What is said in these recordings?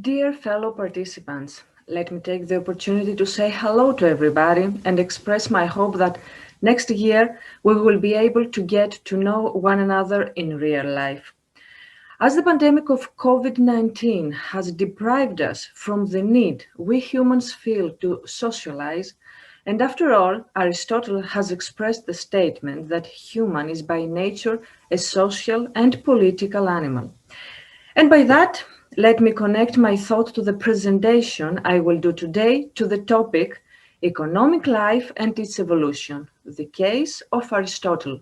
Dear fellow participants, let me take the opportunity to say hello to everybody and express my hope that next year we will be able to get to know one another in real life. As the pandemic of COVID-19 has deprived us from the need we humans feel to socialize, and after all, Aristotle has expressed the statement that human is by nature a social and political animal. And by that, let me connect my thought to the presentation I will do today to the topic Economic Life and its Evolution, the case of Aristotle.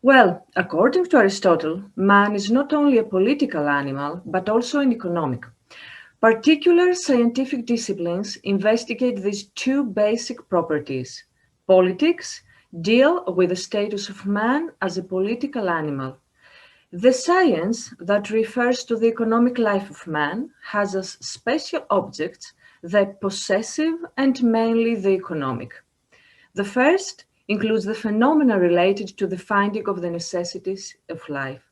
Well, according to Aristotle, man is not only a political animal, but also an economic. Particular scientific disciplines investigate these two basic properties. Politics deal with the status of man as a political animal. The science that refers to the economic life of man has as special objects the possessive and mainly the economic. The first includes the phenomena related to the finding of the necessities of life.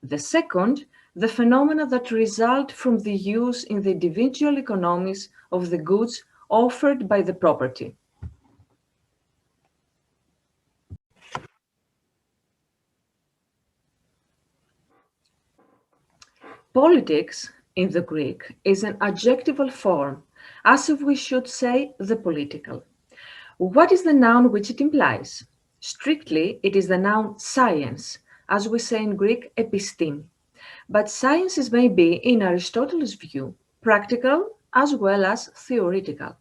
The second, the phenomena that result from the use in the individual economies of the goods offered by the property. Politics, in the Greek, is an adjectival form, as if we should say the political. What is the noun which it implies? Strictly, it is the noun science, as we say in Greek, episteme. But sciences may be, in Aristotle's view, practical as well as theoretical.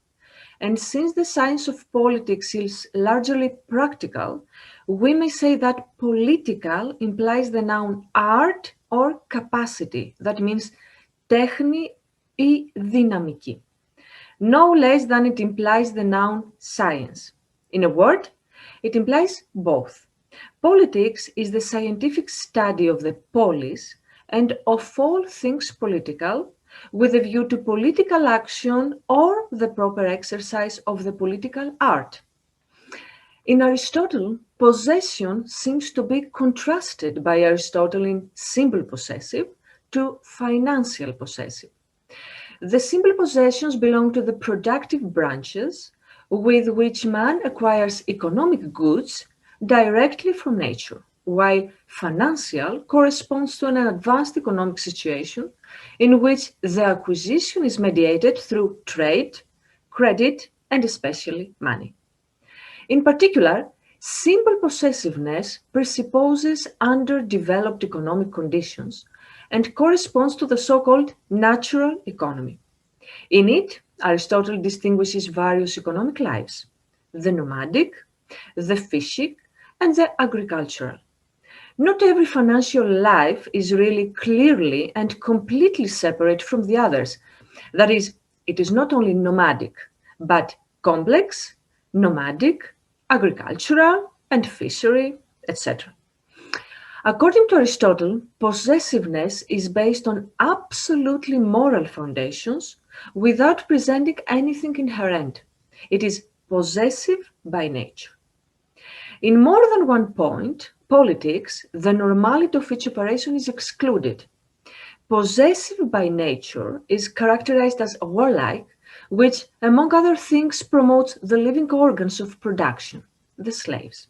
And since the science of politics is largely practical, we may say that political implies the noun art or capacity. That means τέχνη ή δυναμική, no less than it implies the noun science. In a word, it implies both. Politics is the scientific study of the polis and of all things political, with a view to political action or the proper exercise of the political art. In Aristotle, possession seems to be contrasted by Aristotle in simple possessive to financial possessive. The simple possessions belong to the productive branches with which man acquires economic goods directly from nature, while financial corresponds to an advanced economic situation in which the acquisition is mediated through trade, credit, and especially money. In particular, simple possessiveness presupposes underdeveloped economic conditions and corresponds to the so-called natural economy. In it, Aristotle distinguishes various economic lives: the nomadic, the fishic, and the agricultural. Not every financial life is really clearly and completely separate from the others. That is, it is not only nomadic, but complex, nomadic, agricultural, and fishery, etc. According to Aristotle, possessiveness is based on absolutely moral foundations without presenting anything inherent. It is possessive by nature. In more than one point, politics, the normality of each operation is excluded. Possessive by nature is characterized as warlike, which, among other things, promotes the living organs of production, the slaves.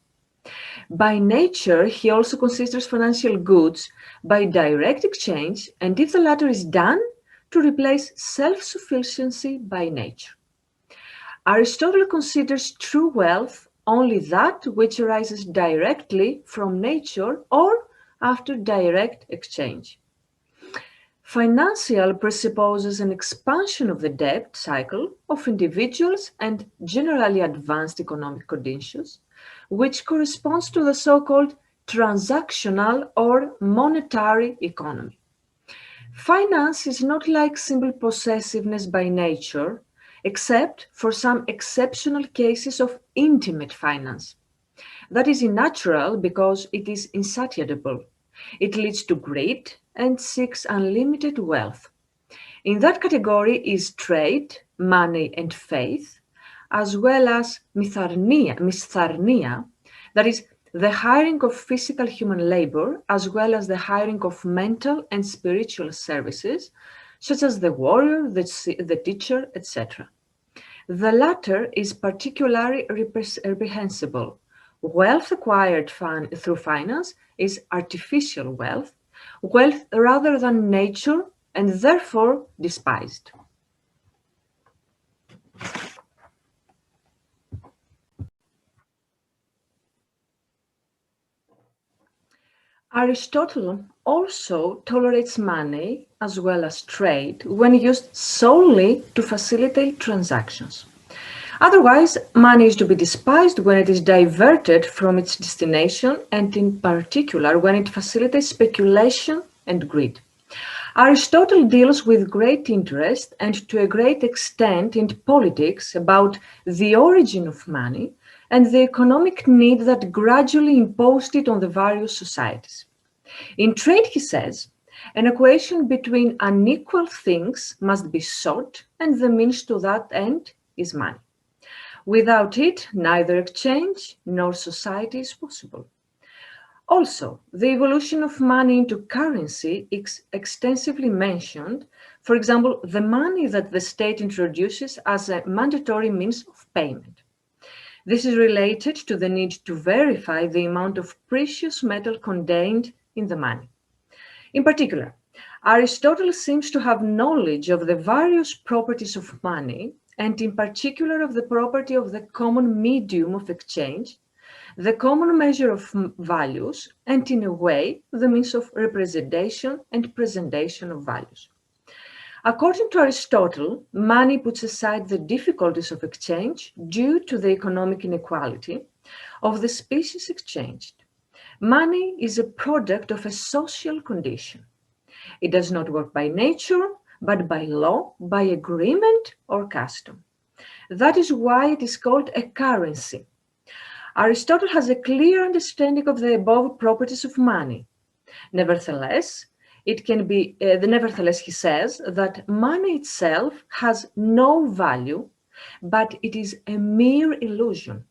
By nature, he also considers financial goods by direct exchange, and if the latter is done, to replace self-sufficiency by nature. Aristotle considers true wealth only that which arises directly from nature or after direct exchange. Financial presupposes an expansion of the debt cycle of individuals and generally advanced economic conditions, which corresponds to the so-called transactional or monetary economy. Finance is not like simple possessiveness by nature, except for some exceptional cases of intimate finance. That is unnatural because it is insatiable. It leads to greed and seeks unlimited wealth. In that category is trade, money, and faith, as well as mistharnia, that is, the hiring of physical human labor, as well as the hiring of mental and spiritual services, such as the warrior, the teacher, etc. The latter is particularly reprehensible. Wealth acquired through finance is artificial wealth, wealth rather than nature, and therefore despised. Aristotle also tolerates money as well as trade when used solely to facilitate transactions. Otherwise, money is to be despised when it is diverted from its destination and in particular when it facilitates speculation and greed. Aristotle deals with great interest and to a great extent in politics about the origin of money and the economic need that gradually imposed it on the various societies. In trade, he says, an equation between unequal things must be sought, and the means to that end is money. Without it, neither exchange nor society is possible. Also, the evolution of money into currency is extensively mentioned. For example, the money that the state introduces as a mandatory means of payment. This is related to the need to verify the amount of precious metal contained in the money. In particular, Aristotle seems to have knowledge of the various properties of money, and in particular of the property of the common medium of exchange, the common measure of values, and in a way, the means of representation and presentation of values. According to Aristotle, money puts aside the difficulties of exchange due to the economic inequality of the species exchanged. Money is a product of a social condition. It does not work by nature, but by law, by agreement, or custom. That is why it is called a currency. Aristotle has a clear understanding of the above properties of money. Nevertheless, he says that money itself has no value, but it is a mere illusion.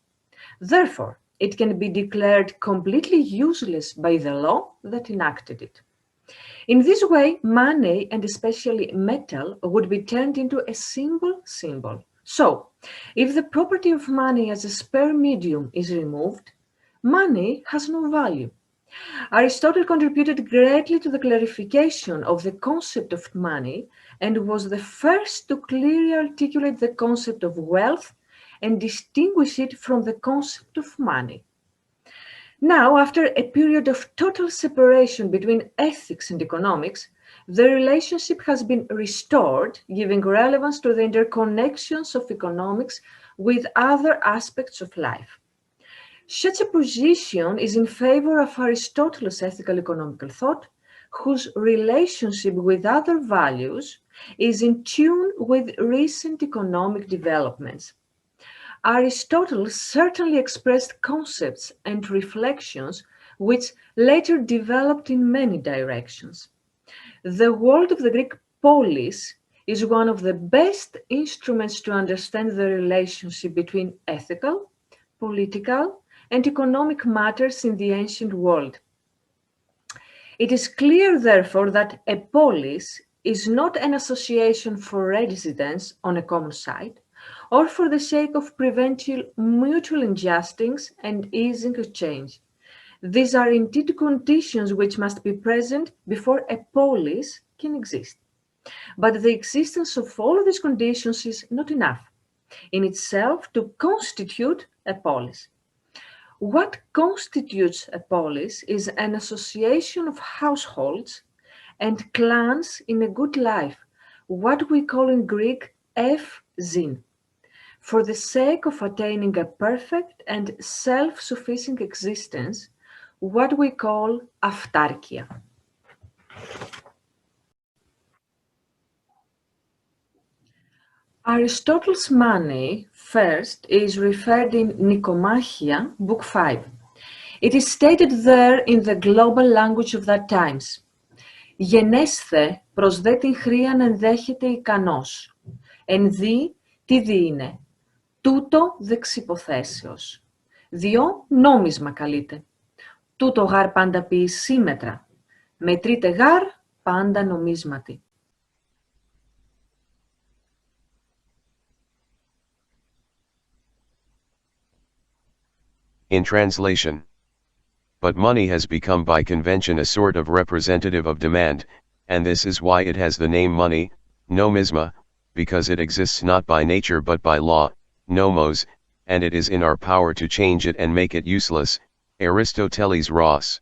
Therefore, it can be declared completely useless by the law that enacted it. In this way, money, and especially metal, would be turned into a symbol. So, if the property of money as a spare medium is removed, money has no value. Aristotle contributed greatly to the clarification of the concept of money and was the first to clearly articulate the concept of wealth and distinguish it from the concept of money. Now, after a period of total separation between ethics and economics, the relationship has been restored, giving relevance to the interconnections of economics with other aspects of life. Such a position is in favor of Aristotle's ethical economical thought, whose relationship with other values is in tune with recent economic developments. Aristotle certainly expressed concepts and reflections which later developed in many directions. The word of the Greek polis is one of the best instruments to understand the relationship between ethical, political, and economic matters in the ancient world. It is clear, therefore, that a polis is not an association for residence on a common site, or for the sake of preventing mutual injustice and easing exchange. These are indeed conditions which must be present before a polis can exist. But the existence of all of these conditions is not enough in itself to constitute a polis. What constitutes a polis is an association of households and clans in a good life, what we call in Greek ephzin, for the sake of attaining a perfect and self-sufficient existence, what we call autarkia. Aristotle's money first is referred in Nicomachia, Book 5. It is stated there in the global language of that times. Γενέσθε προς δε την χρίαν ενδέχεται ικανός. Εν δι, τι δι είναι. Τούτο δεξιποθέσεως. Διό νόμισμα καλείται. Τούτο γάρ πάντα ποιησίμετρα. Μετρείται γάρ πάντα νομίσματι. In translation. But money has become by convention a sort of representative of demand, and this is why it has the name money, nomisma, because it exists not by nature but by law, nomos, and it is in our power to change it and make it useless, Aristoteles Ross.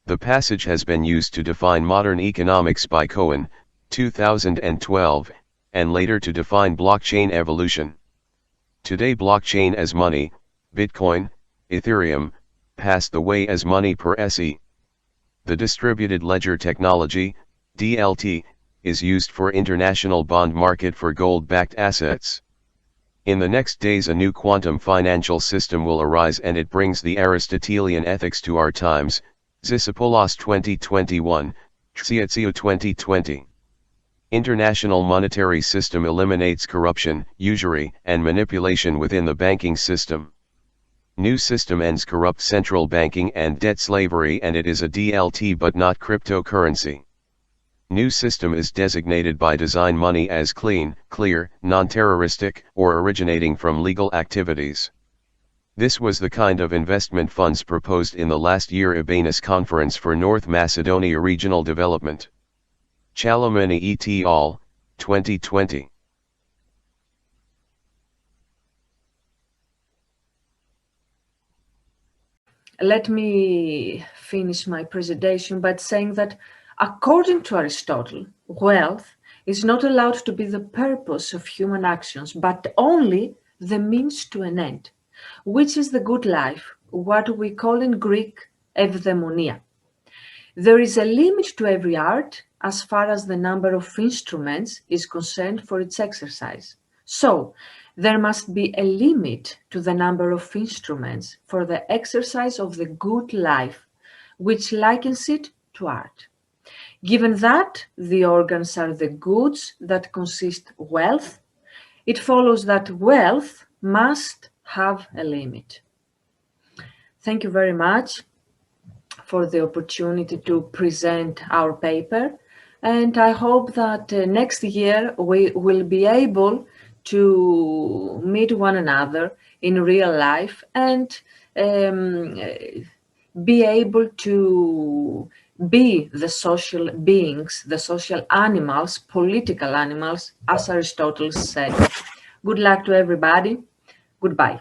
The passage has been used to define modern economics by Cohen, 2012, and later to define blockchain evolution. Today blockchain as money, Bitcoin, Ethereum, pass the way as money per SE. The distributed ledger technology, DLT, is used for international bond market for gold-backed assets. In the next days a new quantum financial system will arise and it brings the Aristotelian ethics to our times, ZİSOPOULOS 2021, Tsiatsio 2020. International monetary system eliminates corruption, usury, and manipulation within the banking system. New system ends corrupt central banking and debt slavery, and it is a DLT but not cryptocurrency. New system is designated by design money as clean, clear, non-terroristic, or originating from legal activities. This was the kind of investment funds proposed in the last year Ibanez Conference for North Macedonia Regional Development. Chalamani et al., 2020. Let me finish my presentation by saying that according to Aristotle, wealth is not allowed to be the purpose of human actions, but only the means to an end, which is the good life, what we call in Greek eudaimonia. There is a limit to every art as far as the number of instruments is concerned for its exercise. So, there must be a limit to the number of instruments for the exercise of the good life, which likens it to art. Given that the organs are the goods that consist wealth, it follows that wealth must have a limit. Thank you very much for the opportunity to present our paper, and I hope that next year we will be able to meet one another in real life and be able to be the social beings, the social animals, political animals, as Aristotle said. Good luck to everybody. Goodbye.